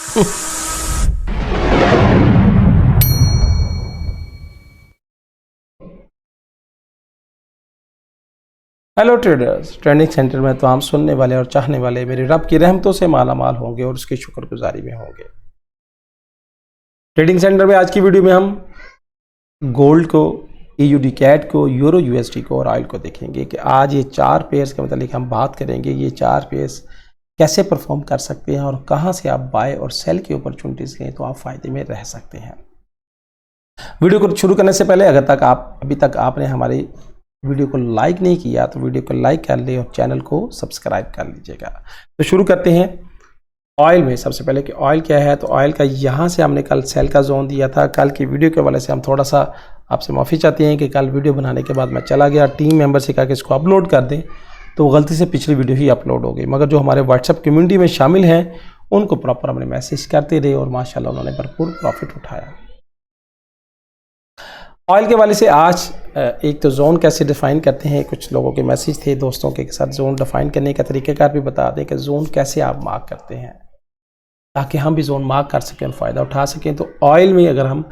Hello traders, trading centre में तमाम सुनने वाले और चाहने वाले मेरे रब की रहमतों से मालामाल होंगे और उसकी शुक्रगुजारी में होंगे। ट्रेडिंग सेंटर में आज की वीडियो में हम गोल्ड को, EUD कैट को, यूरो USD को और ऑयल को देखेंगे कि आज ये चार पेयर्स के मतलब हम बात करेंगे। ये चार पेयर्स कैसे परफॉर्म कर सकते हैं और कहां से आप बाय और सेल की अपॉर्चुनिटीज लें तो आप फायदे में रह सकते हैं। वीडियो को शुरू करने से पहले अभी तक आपने हमारी वीडियो को लाइक नहीं किया तो वीडियो को लाइक कर ले और चैनल को सब्सक्राइब कर लीजिएगा। तो शुरू करते हैं ऑयल में। सबसे पहले कि ऑयल क्या है, तो ऑयल का यहाँ से हमने कल सेल का जोन दिया था। कल की वीडियो के वाले से हम थोड़ा सा आपसे माफ़ी चाहते हैं कि कल वीडियो बनाने के बाद मैं चला गया, टीम मेंबर से कहा कि इसको अपलोड कर दें, तो गलती से पिछली वीडियो ही अपलोड हो गई। मगर जो हमारे व्हाट्सएप कम्युनिटी में शामिल हैं उनको प्रॉपर हमने मैसेज करते रहे और माशाल्लाह उन्होंने भरपूर प्रॉफिट उठाया। ऑयल के वाले से आज एक तो जोन कैसे डिफ़ाइन करते हैं, कुछ लोगों के मैसेज थे दोस्तों के साथ जोन डिफ़ाइन करने का तरीक़ाकार भी बता दें कि जोन कैसे आप मार्क करते हैं ताकि हम भी जोन मार्क कर सकें और फ़ायदा उठा सकें। तो ऑयल में अगर हम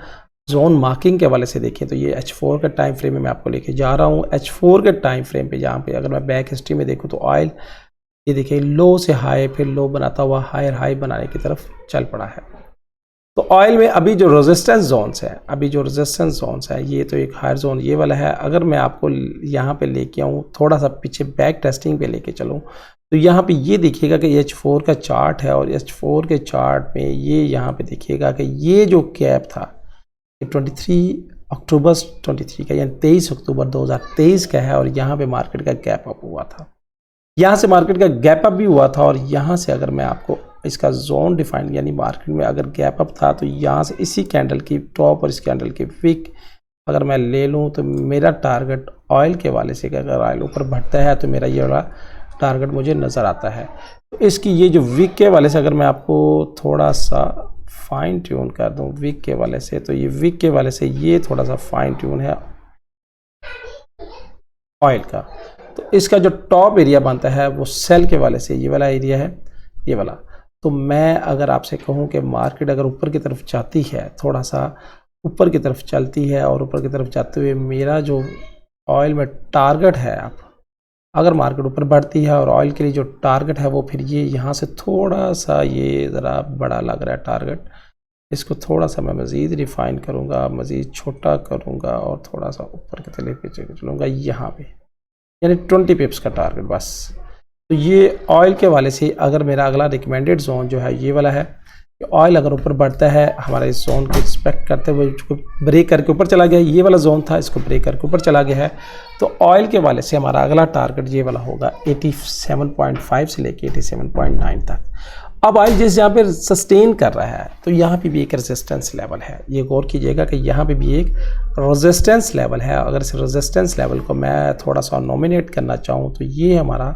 जोन मार्किंग के वाले से देखें तो ये H4 का टाइम फ्रेम में मैं आपको लेके जा रहा हूँ। H4 के टाइम फ्रेम पे जहाँ पे अगर मैं बैक हिस्ट्री में देखूँ तो ऑयल ये देखिए लो से हाई, फिर लो बनाता हुआ हायर हाई बनाने की तरफ चल पड़ा है। तो ऑयल में अभी जो रेजिस्टेंस जोन्स है, ये तो एक हायर जोन ये वाला है। अगर मैं आपको यहाँ पे लेके आऊँ थोड़ा सा पीछे बैक टेस्टिंग पे लेके चलूँ तो यहाँ पे ये देखिएगा कि H4 का चार्ट है और H4 के चार्ट में ये यहाँ पे देखिएगा कि ये जो गैप था 23 अक्टूबर 23 का यानी 23 अक्टूबर 2023 का है और यहाँ पे मार्केट का गैप अप हुआ था। यहाँ से मार्केट का गैप अप भी हुआ था और यहाँ से अगर मैं आपको इसका जोन डिफाइन यानी मार्केट में अगर गैप अप था तो यहाँ से इसी कैंडल की टॉप और इस कैंडल की विक अगर मैं ले लूँ तो मेरा टारगेट ऑयल के वाले से अगर ऑयल ऊपर बढ़ता है तो मेरा ये वाला टारगेट मुझे नज़र आता है। तो इसकी ये जो विक के वाले से अगर मैं आपको थोड़ा सा फाइन ट्यून कर दूँ विक के वाले से, तो ये विक के वाले से ये थोड़ा सा फाइन ट्यून है ऑयल का। तो इसका जो टॉप एरिया बनता है वो सेल के वाले से ये वाला एरिया है, ये वाला। तो मैं अगर आपसे कहूं कि मार्केट अगर ऊपर की तरफ जाती है, थोड़ा सा ऊपर की तरफ चलती है और ऊपर की तरफ जाते हुए मेरा जो ऑयल में टारगेट है, आप अगर मार्केट ऊपर बढ़ती है और ऑयल के लिए जो टारगेट है वो फिर ये यहाँ से थोड़ा सा ये ज़रा बड़ा लग रहा है टारगेट, इसको थोड़ा सा मैं मज़ीद रिफ़ाइन करूँगा, मज़ीद छोटा करूँगा और थोड़ा सा ऊपर के तले पीछे चलूँगा यहाँ पे, यानी 20 पिप्स का टारगेट बस। तो ये ऑयल के वाले से अगर मेरा अगला रिकमेंडेड जोन जो है ये वाला है कि ऑयल अगर ऊपर बढ़ता है हमारे इस जोन को एक्सपेक्ट करते हुए इसको ब्रेक करके ऊपर चला गया, ये वाला जोन था इसको ब्रेक करके ऊपर चला गया है, तो ऑयल के वाले से हमारा अगला टारगेट ये वाला होगा 87.5 से लेके 87.9 तक। अब ऑयल जिस यहाँ पे सस्टेन कर रहा है तो यहाँ पे भी एक रेजिस्टेंस लेवल है, ये गौर कीजिएगा कि यहाँ पे भी एक रेजिस्टेंस लेवल है। अगर इस रेजिस्टेंस लेवल को मैं थोड़ा सा नॉमिनेट करना चाहूँ तो ये हमारा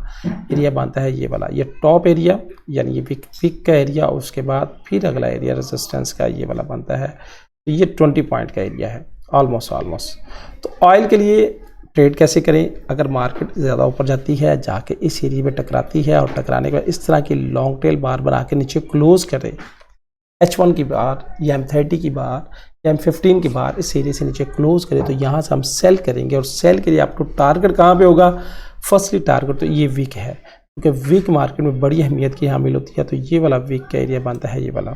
एरिया बनता है ये वाला, ये टॉप एरिया यानी ये पिक का एरिया, उसके बाद फिर अगला एरिया रेजिस्टेंस का ये वाला बनता है। तो ये 20 पॉइंट का एरिया है ऑलमोस्ट। तो ऑयल के लिए ट्रेड कैसे करें, अगर मार्केट ज़्यादा ऊपर जाती है जाके इस एरिया में टकराती है और टकराने के बाद इस तरह की लॉन्ग टेल बार बना के नीचे क्लोज करें, H1 की बार या M30 की बार या M15 की बार इस एरिया से नीचे क्लोज करें तो यहाँ से हम सेल करेंगे। और सेल के लिए आपको टारगेट कहाँ पे होगा, फर्स्टली टारगेट तो ये वीक है क्योंकि वीक मार्केट में बड़ी अहमियत की हामिल होती है। तो ये वाला वीक का एरिया बनता है ये वाला,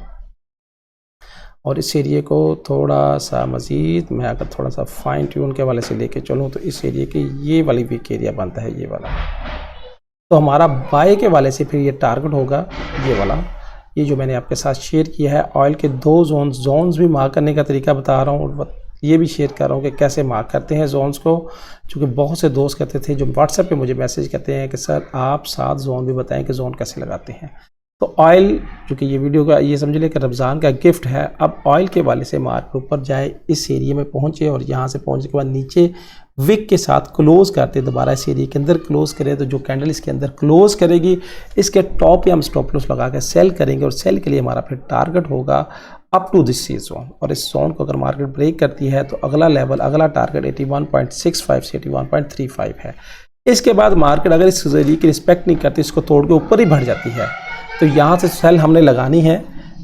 और इस एरिया को थोड़ा सा मज़ीद मैं अगर थोड़ा सा फाइन ट्यून के वाले से लेके चलूँ तो इस एरिया के ये वाली वीक एरिया बनता है ये वाला। तो हमारा बाय के वाले से फिर ये टारगेट होगा ये वाला, ये जो मैंने आपके साथ शेयर किया है। ऑयल के दो जोन्स भी मार्क करने का तरीका बता रहा हूँ और ये भी शेयर कर रहा हूँ कि कैसे मार्क करते हैं जोन्स को, क्योंकि बहुत से दोस्त कहते थे जो व्हाट्सएप पे मुझे मैसेज करते हैं कि सर आप 7 जोन भी बताएं कि जोन कैसे लगाते हैं। तो ऑयल चूँकि ये वीडियो का ये समझ लें कि रमज़ान का गिफ्ट है, अब ऑयल के वाले से मार्केट ऊपर जाए, इस एरिया में पहुँचे और यहाँ से पहुँचने के बाद नीचे विक के साथ क्लोज करते दोबारा इस एरिया के अंदर क्लोज करें, तो जो कैंडल इसके अंदर क्लोज करेगी इसके टॉप पे हम स्टॉप लॉस लगा के सेल करेंगे और सेल के लिए हमारा फिर टारगेट होगा अप टू दिस जोन। और इस जोन को अगर मार्केट ब्रेक करती है तो अगला लेवल अगला टारगेट 81.65 से 81.35 है। इसके बाद मार्केट अगर इस एरिया की रिस्पेक्ट नहीं करती, इसको तोड़ के ऊपर ही बढ़ जाती है, तो यहाँ से सेल हमने लगानी है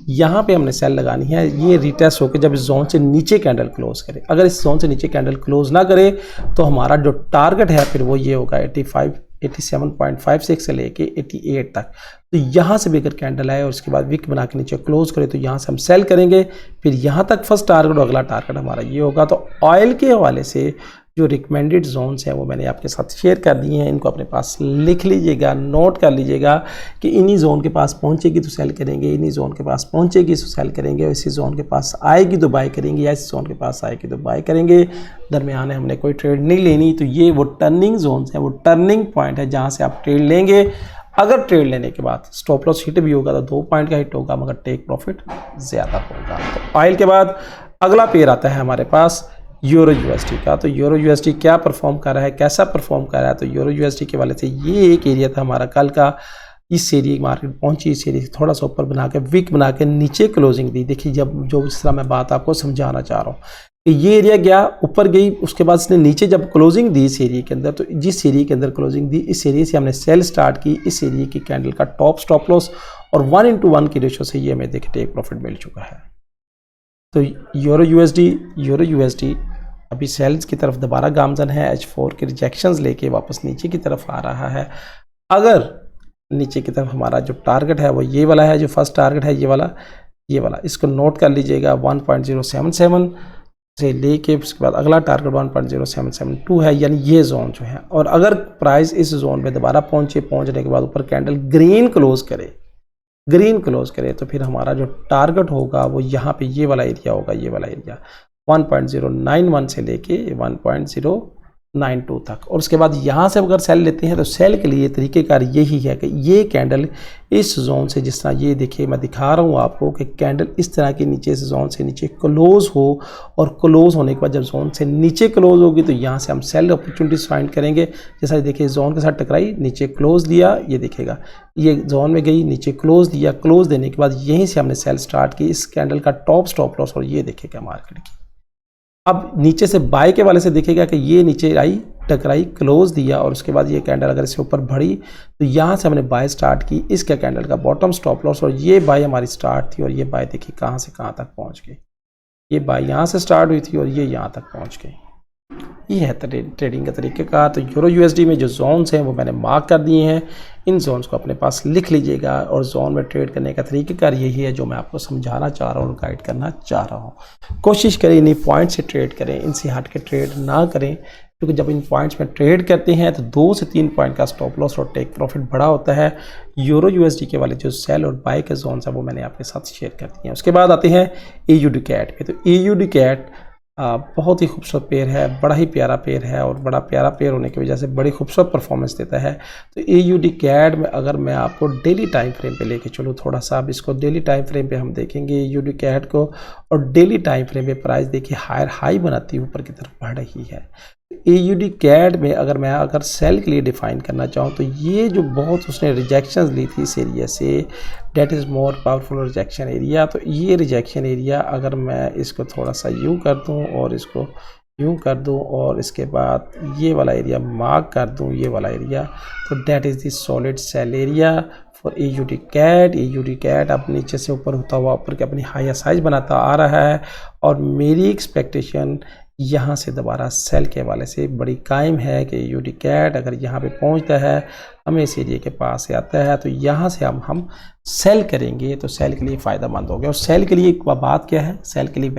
यहाँ पे हमने सेल लगानी है। ये रिटेस्ट होकर जब इस जोन से नीचे कैंडल क्लोज करे, अगर इस जोन से नीचे कैंडल क्लोज ना करे तो हमारा जो टारगेट है फिर वो ये होगा 87.56 से लेके 88 तक। तो यहाँ से भी अगर कैंडल आए और उसके बाद विक बना के नीचे क्लोज करे तो यहाँ से हम सेल करेंगे। फिर यहाँ तक फर्स्ट टारगेट और अगला टारगेट हमारा ये होगा। तो ऑयल के हवाले से जो रिकमेंडेड जोन्स हैं वो मैंने आपके साथ शेयर कर दिए हैं। इनको अपने पास लिख लीजिएगा, नोट कर लीजिएगा कि इन्हीं जोन के पास पहुंचेगी तो सेल करेंगे, इन्हीं जोन के पास पहुंचेगी तो सेल करेंगे, और इसी जोन के पास आएगी तो बाय करेंगे, या इस जोन के पास आएगी तो बाय करेंगे। दरमियान हमने कोई ट्रेड नहीं लेनी। तो ये वो टर्निंग जोन्स हैं, वो टर्निंग पॉइंट है जहाँ से आप ट्रेड लेंगे। अगर ट्रेड लेने के बाद स्टॉप लॉस हिट भी होगा तो 2 पॉइंट का हिट होगा, मगर टेक प्रॉफिट ज़्यादा होगा। तो ऑयल के बाद अगला पेयर आता है हमारे पास यूरो यूएसडी का। तो यूरो यूएसडी क्या परफॉर्म कर रहा है, कैसा परफॉर्म कर रहा है? तो यूरो यूएसडी के वाले से ये एक एरिया था हमारा कल का, इस एरिया मार्केट पहुंची, इस एरिया से थोड़ा सा ऊपर बना के विक बना के नीचे क्लोजिंग दी। देखिए जब जो इस तरह मैं बात आपको समझाना चाह रहा हूँ कि ये एरिया गया ऊपर गई, उसके बाद इसने नीचे जब क्लोजिंग दी इस एरिया के अंदर, तो जिस एरिया के अंदर क्लोजिंग दी इस एरिया से हमने सेल स्टार्ट की। इस एरिया की कैंडल का टॉप स्टॉप लॉस और 1:1 की रेशो से ये हमें देखिए टेक प्रॉफिट मिल चुका है। तो यूरो यूएसडी अभी सेल्स की तरफ दोबारा गामजन है, H4 के रिजेक्शंस लेके वापस नीचे की तरफ आ रहा है। अगर नीचे की तरफ हमारा जो टारगेट है वो ये वाला है, जो फर्स्ट टारगेट है ये वाला इसको नोट कर लीजिएगा 1.077 से लेके उसके बाद अगला टारगेट 1.0772 है, यानी ये जोन जो है। और अगर प्राइस इस जोन पे दोबारा पहुंचने के बाद ऊपर कैंडल ग्रीन क्लोज करे तो फिर हमारा जो टारगेट होगा वो यहाँ पे ये वाला एरिया होगा, ये वाला एरिया 1.091 से लेके 1.092 तक। और उसके बाद यहाँ से अगर सेल लेते हैं तो सेल के लिए तरीक़ेकार यही है कि ये कैंडल इस जोन से, जिस तरह ये देखिए मैं दिखा रहा हूँ आपको कि कैंडल इस तरह के नीचे से जोन से नीचे क्लोज हो, और क्लोज होने के बाद जब जोन से नीचे क्लोज होगी तो यहाँ से हम सेल अपॉर्चुनिटीज फाइंड करेंगे। जैसा देखिए जोन के साथ टकराई, नीचे क्लोज दिया, ये देखिएगा ये जोन में गई, नीचे क्लोज दिया, क्लोज देने के बाद यहीं से हमने सेल स्टार्ट की। इस कैंडल का टॉप स्टॉप लॉस और ये देखिएगा मार्केट की। अब नीचे से बाय के वाले से देखेगा कि ये नीचे आई, टकराई, क्लोज दिया, और उसके बाद ये कैंडल अगर इसके ऊपर बढ़ी तो यहाँ से हमने बाय स्टार्ट की। इसका कैंडल का बॉटम स्टॉप लॉस और ये बाय हमारी स्टार्ट थी, और ये बाय देखिए कहाँ से कहाँ तक पहुँच गई। ये बाय यहाँ से स्टार्ट हुई थी और ये यहाँ तक पहुँच गई। ये है ट्रेडिंग का तरीके का। तो यूरो यूएसडी में जो जोन्स हैं वो मैंने मार्क कर दिए हैं। इन जोन्स को अपने पास लिख लीजिएगा, और जोन में ट्रेड करने का तरीक़ेकार यही है जो मैं आपको समझाना चाह रहा हूँ और गाइड करना चाह रहा हूँ। कोशिश करें इन्हीं पॉइंट से ट्रेड करें, इनसे हट के ट्रेड ना करें, क्योंकि जब इन पॉइंट्स में ट्रेड करते हैं तो 2 से 3 पॉइंट का स्टॉप लॉस और टेक प्रॉफिट बड़ा होता है। यूरो यूएसडी के वाले जो सेल और बाय के जोन्स हैं वो मैंने आपके साथ शेयर कर दिए हैं। उसके बाद आते हैं AUD कैट पे। तो AUD कैट बहुत ही खूबसूरत पेयर है, बड़ा ही प्यारा पेयर है, और बड़ा प्यारा पेयर होने की वजह से बड़ी खूबसूरत परफॉर्मेंस देता है। तो AUD कैट में अगर मैं आपको डेली टाइम फ्रेम पे लेके चलूँ थोड़ा सा, अब इसको डेली टाइम फ्रेम पे हम देखेंगे AUD कैट को, और डेली टाइम फ्रेम पे प्राइस देखिए हाई बनाती ऊपर की तरफ बढ़ रही है। AUD कैट में अगर सेल के लिए डिफाइन करना चाहूँ तो ये जो बहुत उसने रिजेक्शंस ली थी इस एरिया से, that is more powerful rejection area. तो ये रिजेक्शन एरिया अगर मैं इसको थोड़ा सा यूँ कर दूँ और इसको यूँ कर दूँ और इसके बाद ये वाला एरिया मार्क कर दूँ, ये वाला एरिया, तो that is the solid cell area for AUD cat. AUD cat अब नीचे से ऊपर होता हुआ ऊपर के अपनी हाई साइज बनाता आ रहा है, और मेरी एक्सपेक्टेशन यहाँ से दोबारा सेल के वाले से बड़ी कायम है कि AUD कैट अगर यहाँ पे पहुँचता है, हमें इस एरिया के पास से आता है, तो यहाँ से हम सेल करेंगे तो सेल के लिए फ़ायदा मंद हो गया। और सेल के लिए एक बात क्या है, सेल के लिए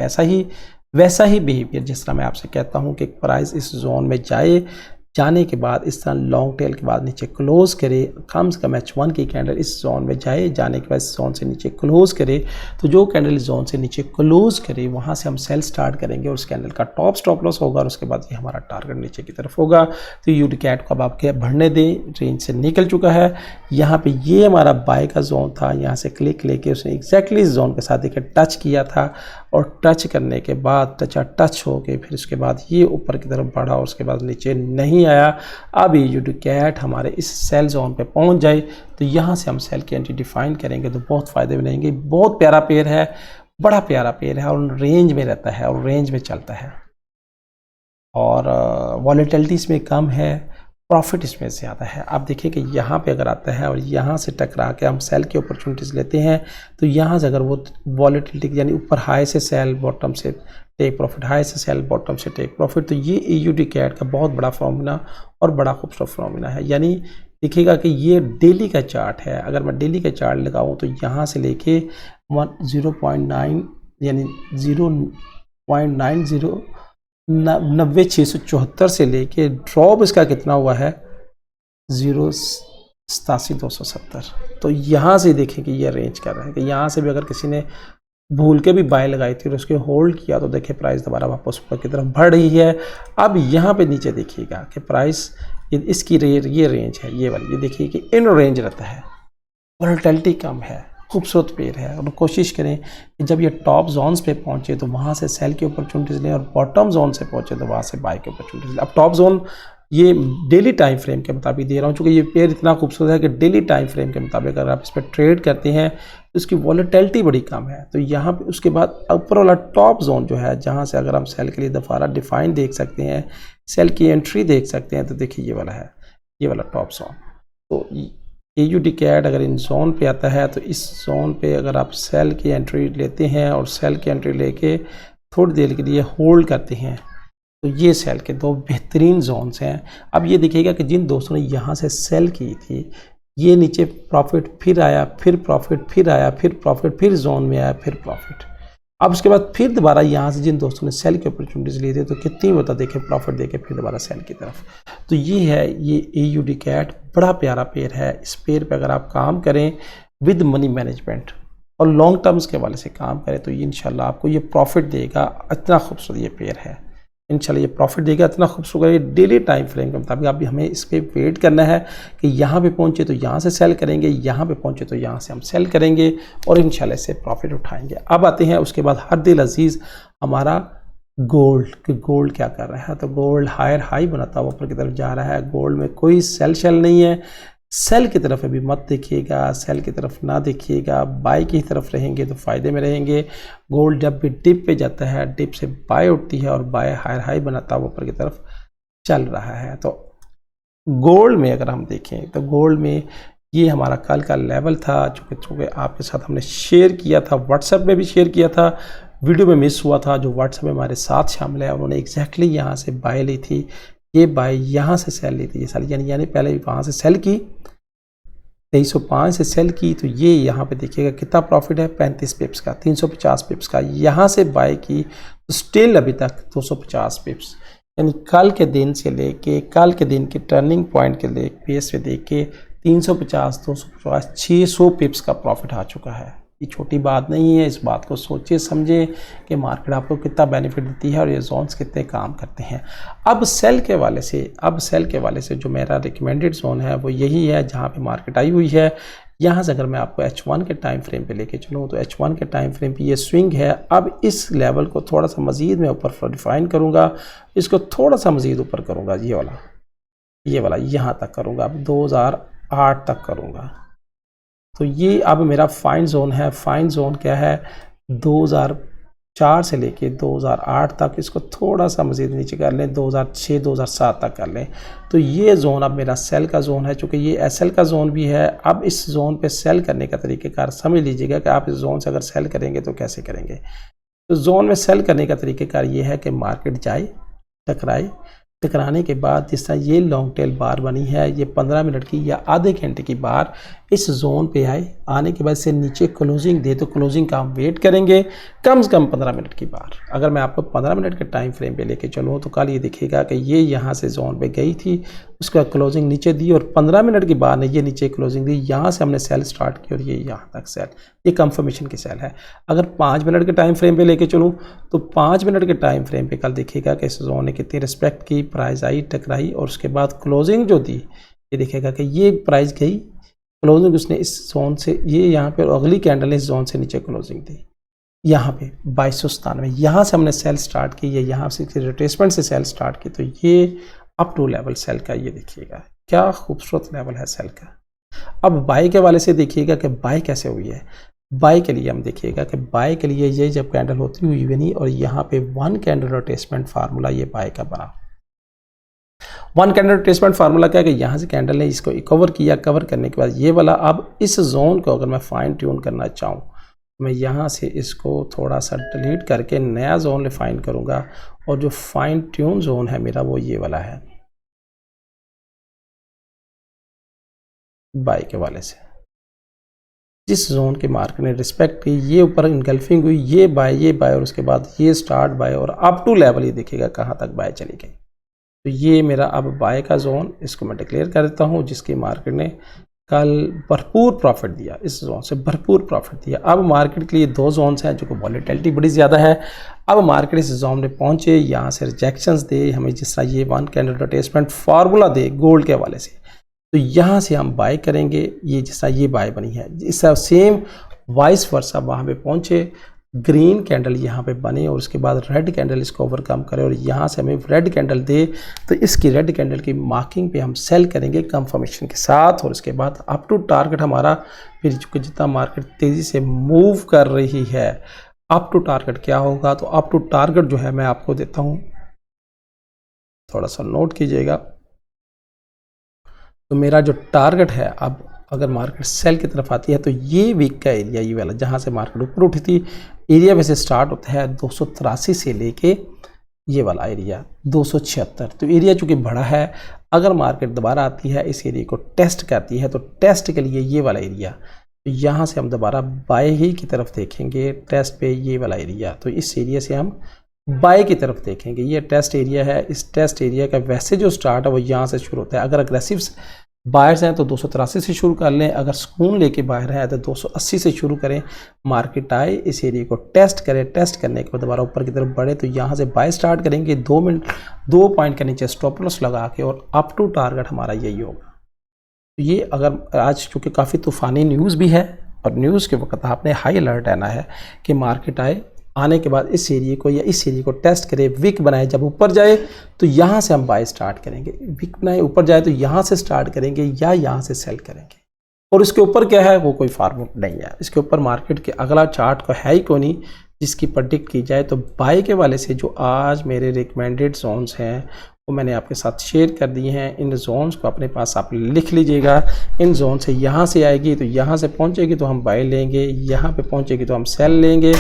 वैसा ही बिहेवियर जिस तरह मैं आपसे कहता हूँ कि प्राइस इस जोन में जाने के बाद इस तरह लॉन्ग टेल के बाद नीचे क्लोज करे, कम से कम H1 की कैंडल इस जोन में जाने के बाद इस जोन से नीचे क्लोज करे, तो जो कैंडल इस जोन से नीचे क्लोज करे वहाँ से हम सेल स्टार्ट करेंगे, और उस कैंडल का टॉप स्टॉप लॉस होगा, और उसके बाद ये हमारा टारगेट नीचे की तरफ होगा। तो AUD कैट को अब आपके बढ़ने दें, रेंज से निकल चुका है। यहाँ पे ये हमारा बाय का जोन था, यहाँ से क्लिक लेके उसने एग्जैक्टली इस जोन के साथ देखिए टच किया था, और टच करने के बाद टच हो के फिर उसके बाद ये ऊपर की तरफ बढ़ा, और उसके बाद नीचे नहीं आया। अब AUD कैट हमारे इस सेल जोन पे पहुंच जाए तो यहाँ से हम सेल की एंट्री डिफाइन करेंगे तो बहुत फ़ायदे में रहेंगे। बहुत प्यारा पेयर है, बड़ा प्यारा पेयर है, और रेंज में रहता है और रेंज में चलता है, और वॉलेटिलिटी इसमें कम है, प्रॉफिट इसमें ज़्यादा है। आप देखिए कि यहाँ पे अगर आता है और यहाँ से टकरा के हम सेल की अपॉर्चुनिटीज़ लेते हैं, तो यहाँ से अगर वो वॉलेटिलिटी यानी ऊपर हाई से सेल, बॉटम से टेक प्रॉफिट, हाई से सेल, बॉटम से टेक प्रॉफिट, तो ये AUD कैट का बहुत बड़ा फॉर्मूला और बड़ा खूबसूरत फॉर्मूला है। यानी देखिएगा कि ये डेली का चार्ट है। अगर मैं डेली का चार्ट लगाऊँ तो यहाँ से लेके 0.9 यानी 0.90 से लेके ड्रॉप इसका कितना हुआ है 87,270। तो यहाँ से देखें कि ये रेंज कर रहा है कि यहाँ से भी अगर किसी ने भूल के भी बाय लगाई थी और उसके होल्ड किया तो देखिए प्राइस दोबारा वापस ऊपर की तरफ बढ़ रही है। अब यहाँ पे नीचे देखिएगा कि प्राइस इसकी ये रेंज है, ये वाली, ये देखिए कि इन रेंज रहता है, वोलेटिलिटी कम है, खूबसूरत पेड़ है। और कोशिश करें कि जब ये टॉप जोन्स पे पहुंचे तो वहाँ से सेल की अपॉर्चुनिटीज़ लें और बॉटम जोन से पहुंचे तो वहाँ से बाय की अपॉर्चुनिटीज़ लें। अब टॉप जोन ये डेली टाइम फ्रेम के मुताबिक दे रहा हूँ, चूँकि ये पेड़ इतना खूबसूरत है कि डेली टाइम फ्रेम के मुताबिक अगर आप इस पर ट्रेड करते हैं तो इसकी वॉलेटिलिटी बड़ी कम है। तो यहाँ पे उसके बाद ऊपर वाला टॉप जोन जो है, जहाँ से अगर हम सेल के लिए दोबारा डिफाइन देख सकते हैं, सेल की एंट्री देख सकते हैं, तो देखिए ये वाला है, ये वाला टॉप जोन। तो AUD कैट अगर इन जोन पे आता है तो इस जोन पे अगर आप सेल की एंट्री लेते हैं और सेल की एंट्री लेके थोड़ी देर के लिए होल्ड करते हैं, तो ये सेल के दो बेहतरीन जोन्स हैं। अब ये देखिएगा कि जिन दोस्तों ने यहाँ से सेल की थी, ये नीचे प्रॉफिट फिर आया, फिर प्रॉफिट फिर आया, फिर प्रॉफिट फिर जोन में आया, फिर प्रॉफिट। अब उसके बाद फिर दोबारा यहाँ से जिन दोस्तों ने सेल की अपॉर्चुनिटीज़ ली थी तो कितनी होता देखे प्रॉफिट देके फिर दोबारा सेल की तरफ। तो ये है ये AUD कैट, बड़ा प्यारा पेड़ है। इस पेड़ पे अगर आप काम करें विद मनी मैनेजमेंट और लॉन्ग टर्म्स के वाले से काम करें तो ये इंशाल्लाह आपको ये प्रॉफिट देगा। इतना खूबसूरत ये पेड़ है, इंशाल्लाह ये प्रॉफिट देगा, इतना खूबसूरत। ये डेली टाइम फ्रेम के मुताबिक अब हमें इस पर वेट करना है कि यहाँ पे पहुँचे तो यहाँ से सेल करेंगे, यहाँ पे पहुँचे तो यहाँ से हम सेल करेंगे और इंशाल्लाह इससे प्रॉफिट उठाएंगे। अब आते हैं उसके बाद हर दिल अजीज़ हमारा गोल्ड, कि गोल्ड क्या कर रहा है। तो गोल्ड हायर हाई बनाता हुआ ऊपर की तरफ जा रहा है। गोल्ड में कोई सेल नहीं है, सेल की तरफ अभी मत देखिएगा, सेल की तरफ ना देखिएगा, बाय की तरफ रहेंगे तो फ़ायदे में रहेंगे। गोल्ड जब भी डिप पे जाता है, डिप से बाय उठती है और बाय हायर हाई बनाता हुआ ऊपर की तरफ चल रहा है। तो गोल्ड में अगर हम देखें तो गोल्ड में ये हमारा कल का लेवल था, चूँकि आपके साथ हमने शेयर किया था, व्हाट्सएप में भी शेयर किया था, वीडियो में मिस हुआ था। जो व्हाट्सएप में हमारे साथ शामिल है उन्होंने एग्जैक्टली यहाँ से बाय ली थी, ये बाय यहाँ से सेल ली थी, ये साल यानी पहले वहाँ से सेल की 2305 से सेल की, तो ये यहाँ पे देखिएगा कितना प्रॉफिट है 35 पिप्स का, 350 पिप्स का। यहाँ से बाय की तो स्टिल अभी तक 250 पिप्स, यानी कल के दिन से लेके कल के दिन के टर्निंग पॉइंट के ले बेस पे देख के 350, 250, 600 पिप्स का प्रॉफिट आ चुका है। ये छोटी बात नहीं है। इस बात को सोचिए समझें कि मार्केट आपको कितना बेनिफिट देती है और ये जोन्स कितने काम करते हैं। अब सेल के वाले से जो मेरा रिकमेंडेड जोन है वो यही है जहाँ पे मार्केट आई हुई है। यहाँ से अगर मैं आपको H1 के टाइम फ्रेम पे लेके चलूँ तो H1 के टाइम फ्रेम पे ये स्विंग है। अब इस लेवल को थोड़ा सा मज़ीद मैं ऊपर डिफाइन करूँगा, इसको थोड़ा सा मज़ीद ऊपर करूँगा, ये वाला यहाँ तक करूँगा, अब 2008 तक करूँगा। तो ये अब मेरा फाइन जोन है। फाइन जोन क्या है 2004 से लेके 2008 तक, इसको थोड़ा सा मज़ीद नीचे कर लें, 2006 2007 तक कर लें। तो ये जोन अब मेरा सेल का जोन है, चूँकि ये SL का जोन भी है। अब इस जोन पे सेल करने का तरीक़ेकार समझ लीजिएगा कि आप इस जोन से अगर सेल करेंगे तो कैसे करेंगे। तो जोन में सेल करने का तरीक़ेकार ये है कि मार्केट जाए, टकराए, टकराने के बाद जिस तरह ये लॉन्ग टेल बार बनी है, ये 15 मिनट की या आधे घंटे की बार इस जोन पे आए, आने के बाद से नीचे क्लोजिंग दे तो क्लोजिंग का हम वेट करेंगे कम से कम 15 मिनट की बार। अगर मैं आपको 15 मिनट के टाइम फ्रेम पे लेके चलूँ तो कल ये देखिएगा कि ये यहाँ से जोन पे गई थी, उसका क्लोजिंग नीचे दी और 15 मिनट की बार ने ये नीचे क्लोजिंग दी, यहाँ से हमने सेल स्टार्ट की और ये यहाँ तक सेल, ये कंफर्मेशन की सेल है। अगर 5 मिनट के टाइम फ्रेम पे लेके चलूँ तो 5 मिनट के टाइम फ्रेम पे कल देखिएगा कि इस जोन ने कितनी रिस्पेक्ट की, प्राइस आई, टकराई और उसके बाद क्लोजिंग जो दी, ये देखिएगा कि ये प्राइस गई, क्लोजिंग उसने इस जोन से, ये यहाँ पे अगली कैंडल ने इस जोन से नीचे क्लोजिंग दी, यहाँ पे 2297, यहाँ से हमने सेल स्टार्ट की, ये यहाँ से रिट्रेसमेंट से सेल स्टार्ट की। तो ये अप टू लेवल सेल का, ये देखिएगा क्या खूबसूरत लेवल है सेल का। अब बाय के वाले से देखिएगा कि बाय कैसे हुई है। बाय के लिए हम देखिएगा कि बाय के लिए ये जब कैंडल होती हुई बनी और यहाँ पे 1 कैंडल रोटेसमेंट फार्मूला ये बाय का बना, वन कैंडल रिट्रेसमेंट फार्मूला क्या है कि यहाँ से कैंडल ने इसको कवर किया, कवर करने के बाद ये वाला, अब इस जोन को अगर मैं फाइन ट्यून करना चाहूँ, मैं यहाँ से इसको थोड़ा सा डिलीट करके नया जोन डिफाइन करूँगा, और जो फाइन ट्यून जोन है मेरा वो ये वाला है, बाय के वाले से। जिस जोन के मार्केट ने रिस्पेक्ट की, ये ऊपर इनगल्फिंग हुई, ये बाय और उसके बाद ये स्टार्ट बाय और अप टू लेवल ये देखिएगा कहाँ तक बाय चली गई। तो ये मेरा अब बाय का जोन, इसको मैं डिक्लेयर कर देता हूँ, जिसकी मार्केट ने कल भरपूर प्रॉफिट दिया, इस जोन से भरपूर प्रॉफिट दिया। अब मार्केट के लिए दो जोन्स हैं जो कि वॉलेटिलिटी बड़ी ज़्यादा है। अब मार्केट इस जोन में पहुँचे, यहाँ से रिजेक्शंस दे, हमें जिस तरह ये वन कैंडल रिट्रेसमेंट फार्मूला दे गोल्ड के हवाले से, तो यहाँ से हम बाय करेंगे। ये जिस तरह ये बाय बनी है, इस सेम वाइस वर्सा वहाँ पे पहुँचे, ग्रीन कैंडल यहाँ पे बने और उसके बाद रेड कैंडल इसको ओवरकम करे और यहाँ से हमें रेड कैंडल दे, तो इसकी रेड कैंडल की मार्किंग पे हम सेल करेंगे कंफर्मेशन के साथ। और उसके बाद अप टू टारगेट हमारा, फिर जितना मार्केट तेज़ी से मूव कर रही है, अप टू टारगेट क्या होगा, तो अप टू टारगेट जो है मैं आपको देता हूँ, थोड़ा सा नोट कीजिएगा। तो मेरा जो टारगेट है, अब अगर मार्केट सेल की तरफ आती है तो ये वीक का एरिया, ये वाला जहाँ से मार्केट ऊपर उठी थी, एरिया वैसे स्टार्ट होता है 283 से लेके ये वाला एरिया 276। तो एरिया चूँकि बड़ा है, अगर मार्केट दोबारा आती है इस एरिया को टेस्ट करती है, तो टेस्ट के लिए ये वाला एरिया, तो यहाँ से हम दोबारा बाय ही की तरफ देखेंगे, टेस्ट पे ये वाला एरिया, तो इस एरिया से हम बाय की तरफ देखेंगे। ये टेस्ट एरिया है, इस टेस्ट एरिया का वैसे जो स्टार्ट है वो यहाँ से शुरू होता है। अगर अग्रेसिव बायर्स हैं तो 283 से शुरू कर लें, अगर सुकून लेके बाहर हैं तो 280 से शुरू करें। मार्केट आए, इस एरिया को टेस्ट करें, टेस्ट करने के बाद दोबारा ऊपर की तरफ बढ़े तो यहाँ से बाय स्टार्ट करेंगे, 2 पॉइंट के नीचे स्टॉप लॉस लगा के, और अप टू टारगेट हमारा यही होगा। तो ये अगर आज चूँकि काफ़ी तूफ़ानी न्यूज़ भी है, और न्यूज़ के वक्त आपने हाई अलर्ट रहना है कि मार्केट आने के बाद इस एरिया को या इस एरिया को टेस्ट करे, विक बनाए, जब ऊपर जाए तो यहाँ से हम बाय स्टार्ट करेंगे, विक बनाए ऊपर जाए तो यहाँ से स्टार्ट करेंगे या यहाँ से सेल करेंगे। और इसके ऊपर क्या है वो कोई फार्मूला नहीं है, इसके ऊपर मार्केट के अगला चार्ट को है ही कोई नहीं जिसकी प्रेडिक्ट की जाए। तो बाय के वाले से जो आज मेरे रिकमेंडेड जोन्स हैं वो मैंने आपके साथ शेयर कर दिए हैं। इन जोन्स को अपने पास आप लिख लीजिएगा। इन जोन से यहाँ से आएगी तो यहाँ से पहुँचेगी तो हम बाय लेंगे, यहाँ पे पहुँचेगी तो हम सेल लेंगे।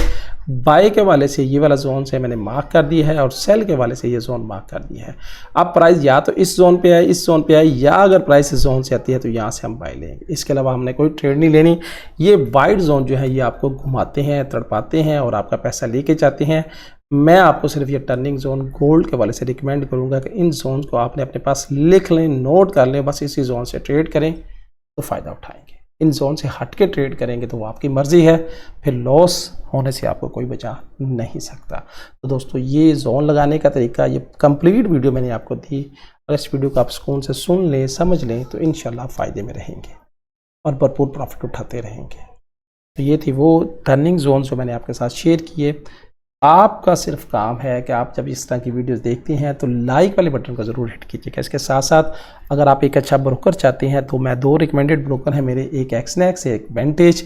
बाय के वाले से ये वाला जोन से मैंने मार्क कर दिया है और सेल के वाले से ये जोन मार्क कर दिया है। अब प्राइस या तो इस जोन पे आए, इस जोन पे आए, या अगर प्राइस इस जोन से आती है तो यहाँ से हम बाय लेंगे। इसके अलावा हमने कोई ट्रेड नहीं लेनी। ये वाइट जोन जो है ये आपको घुमाते हैं, तड़पाते हैं और आपका पैसा लेके जाते हैं। मैं आपको सिर्फ ये टर्निंग जोन गोल्ड के वाले से रिकमेंड करूंगा कि इन जोन को आपने अपने पास लिख लें, नोट कर लें, बस इसी जोन से ट्रेड करें तो फ़ायदा उठाएंगे। इन जोन से हट के ट्रेड करेंगे तो वो आपकी मर्ज़ी है, फिर लॉस होने से आपको कोई बचा नहीं सकता। तो दोस्तों ये जोन लगाने का तरीका, ये कंप्लीट वीडियो मैंने आपको दी। अगर इस वीडियो को आप सुकून से सुन लें, समझ लें तो इंशाल्लाह फ़ायदे में रहेंगे और भरपूर प्रॉफिट उठाते रहेंगे। तो ये थी वो टर्निंग जोन जो मैंने आपके साथ शेयर किए। आपका सिर्फ काम है कि आप जब इस तरह की वीडियोस देखती हैं तो लाइक वाले बटन को ज़रूर हिट कीजिएगा। इसके साथ साथ अगर आप एक अच्छा ब्रोकर चाहते हैं तो मैं 2 रिकमेंडेड ब्रोकर हैं मेरे, एक एक्सनेक्स, एक वेंटेज।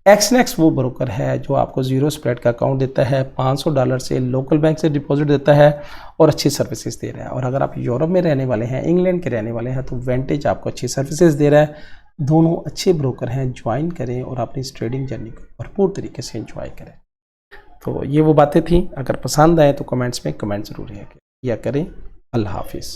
एक्सनेक्स वो ब्रोकर है जो आपको ज़ीरो स्प्रेड का अकाउंट देता है, $500 से लोकल बैंक से डिपॉजिट देता है और अच्छी सर्विसेज दे रहा है। और अगर आप यूरोप में रहने वाले हैं, इंग्लैंड के रहने वाले हैं, तो वेंटेज आपको अच्छी सर्विसेज दे रहा है। दोनों अच्छे ब्रोकर हैं, ज्वाइन करें और अपनी इस ट्रेडिंग जर्नी को भरपूर तरीके से एंजॉय करें। तो ये वो बातें थी। अगर पसंद आए तो कमेंट्स में कमेंट ज़रूर किया करें। अल्लाह हाफिज़।